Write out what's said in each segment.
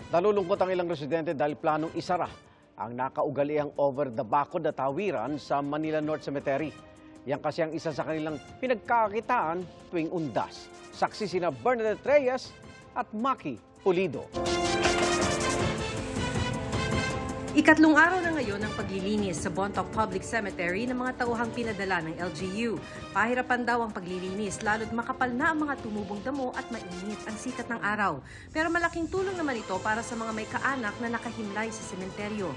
Nalulungkot ang ilang residente dahil planong isara ang nakaugaliang over the bakod na tawiran sa Manila North Cemetery. Yan kasi ang isa sa kanilang pinagkakakitaan tuwing undas. Saksi sina Bernadette Reyes at Maki Pulido. Ikatlong araw na ngayon ang paglilinis sa Bontoc Public Cemetery ng mga tauhang pinadala ng LGU. Pahirapan daw ang paglilinis lalo't makapal na ang mga tumubong damo at mainit ang sikat ng araw. Pero malaking tulong naman ito para sa mga may kaanak na nakahimlay sa sementeryo.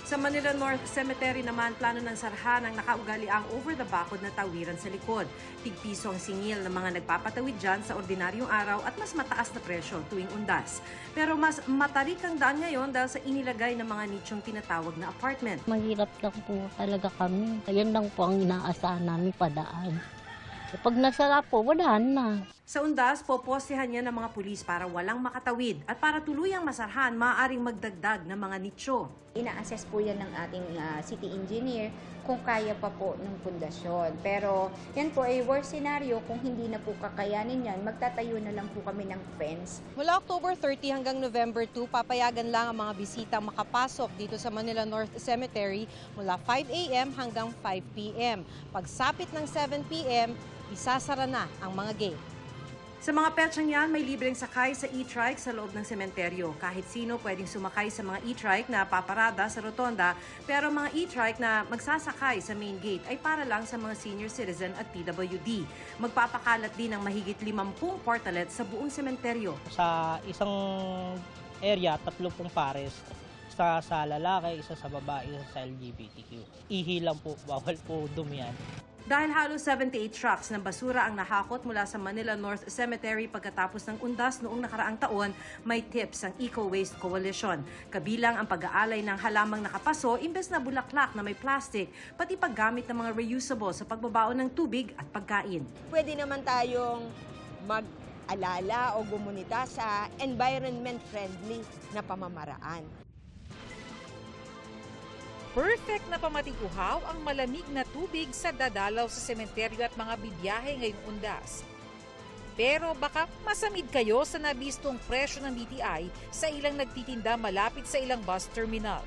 Sa Manila North Cemetery naman, plano ng sarhan ang nakaugaliang over the bakod na tawiran sa likod. Tig-piso ang singil ng mga nagpapatawid dyan sa ordinaryong araw at mas mataas na presyo tuwing undas. Pero mas matarik ang daan ngayon dahil sa inilagay ng mga nichong tinatawag na apartment. Mahirap lang po talaga kami. Yan lang po ang inaasahan namin padaan. Pag nasara po, wala na. Sa undas, popostehan niya ng mga pulis para walang makatawid at para tuluyang masarhan, maaaring magdagdag ng mga nicho. Ina-assess po yan ng ating city engineer kung kaya pa po ng pundasyon. Pero yan po ay worst scenario, kung hindi na po kakayanin yan, magtatayo na lang po kami ng fence. Mula October 30 hanggang November 2, papayagan lang ang mga bisitang makapasok dito sa Manila North Cemetery mula 5 a.m. hanggang 5 p.m. Pagsapit ng 7 p.m., isasara na ang mga gate. Sa mga petsang yan, may libreng sakay sa e-trike sa loob ng sementeryo. Kahit sino pwedeng sumakay sa mga e-trike na paparada sa rotonda, pero mga e-trike na magsasakay sa main gate ay para lang sa mga senior citizen at PWD. Magpapakalat din ng mahigit 50 portalet sa buong sementeryo. Sa isang area, 30 pares. Isa sa lalaki, isa sa babae, isa sa LGBTQ. Ihi lang po, bawal po dumiyan. Dahil halos 78 trucks ng basura ang nahakot mula sa Manila North Cemetery pagkatapos ng undas noong nakaraang taon, may tips ang Eco Waste Coalition. Kabilang ang pag-aalay ng halamang nakapaso imbes na bulaklak na may plastic, pati paggamit ng mga reusable sa pagbabaon ng tubig at pagkain. Pwede naman tayong mag-alala o gumunita sa environment-friendly na pamamaraan. Perfect na pamatiguhaw ang malamig na tubig sa dadalaw sa sementeryo at mga bibiyahe ngayong undas. Pero baka masamid kayo sa nabistong presyo ng DTI sa ilang nagtitinda malapit sa ilang bus terminal.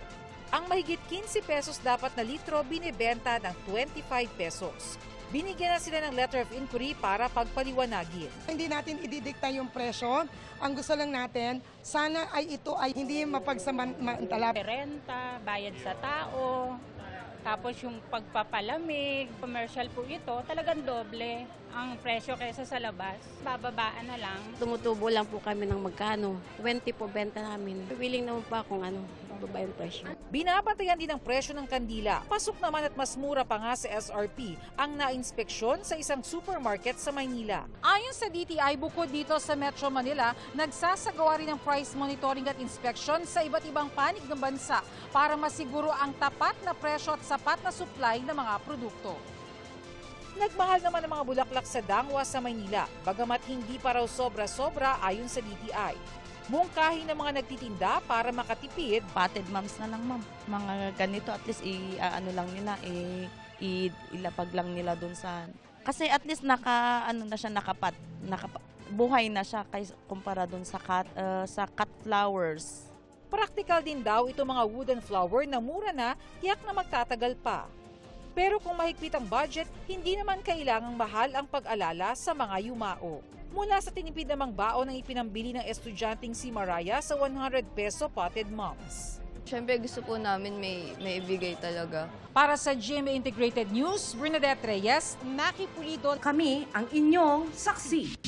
Ang mahigit 15 pesos dapat na litro binibenta ng 25 pesos. Binigyan na sila ng letter of inquiry para pagpaliwanagin. Hindi natin ididikta yung presyo. Ang gusto lang natin, sana ay ito ay hindi mapagsamantala. Renta, bayad sa tao, tapos yung pagpapalamig, commercial po ito, talagang doble ang presyo kaysa sa labas. Bababaan na lang. Tumutubo lang po kami ng magkano. 20 po benta namin. Willing naman pa kung bababa yung presyo. Binabantayan din ang presyo ng kandila. Pasok naman at mas mura pa nga sa SRP ang nainspeksyon sa isang supermarket sa Maynila. Ayon sa DTI, bukod dito sa Metro Manila, nagsasagawa rin ng price monitoring at inspection sa iba't ibang panig ng bansa para masiguro ang tapat na presyo at sapat na supply ng mga produkto. Nagmahal naman ang mga bulaklak sa Dangwa sa Maynila, bagamat hindi pa raw sobra-sobra ayon sa DTI. Mungkahi ng mga nagtitinda para makatipid. Potted moms na lang, ma'am. Mga ganito at least ilapag lang nila doon sa... Kasi at least buhay na siya kumpara doon sa cut flowers. Practical din daw itong mga wooden flower na mura na, tiyak na magtatagal pa. Pero kung mahigpit ang budget, hindi naman kailangang mahal ang pag-alala sa mga yumao. Mula sa tinipid namang baon ang ipinambili ng estudyanteng si Mariah sa 100 peso potted moms. Siyempre gusto po namin may ibigay talaga. Para sa GMA Integrated News, Bernadette Reyes, Maki Pulido. Kami ang inyong saksi.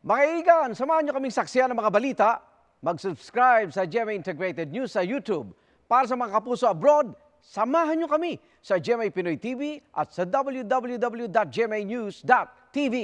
Mga kaibigan, samahan niyo kaming saksiyan ng mga balita. Mag-subscribe sa GMA Integrated News sa YouTube. Para sa mga kapuso abroad, samahan niyo kami sa GMA Pinoy TV at sa www.gmanews.tv.